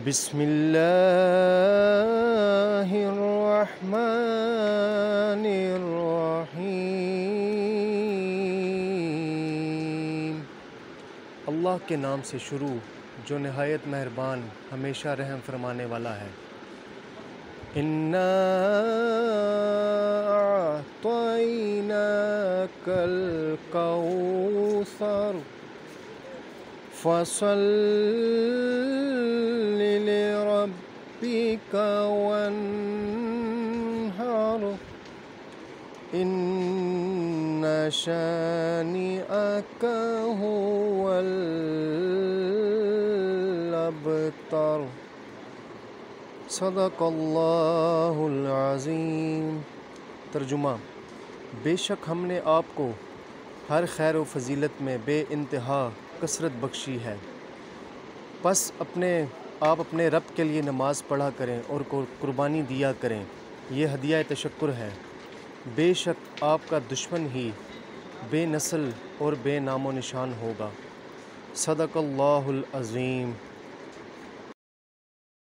بسم اللہ الرحمن الرحیم۔ اللہ کے نام سے شروع جو نہایت مہربان ہمیشہ رحم فرمانے والا ہے۔ اِنَّا أَعْطَيْنَاكَ الْكَوْثَرَ فَصَلِّ لِرَبِّكَ وَانْحَرْ إِنَّ شَانِئَكَ هُوَ الْأَبْتَرُ۔ صدق اللہ العظیم۔ ترجمہ: بے شک ہم نے آپ کو ہر خیر و فضیلت میں بے انتہا کثرت بخشی ہے، پس آپ اپنے رب کے لیے نماز پڑھا کریں اور قربانی دیا کریں، یہ ہدیہ تشکر ہے۔ بے شک آپ کا دشمن ہی بے نسل اور بے نام و نشان ہوگا۔ صدق اللہ العظیم۔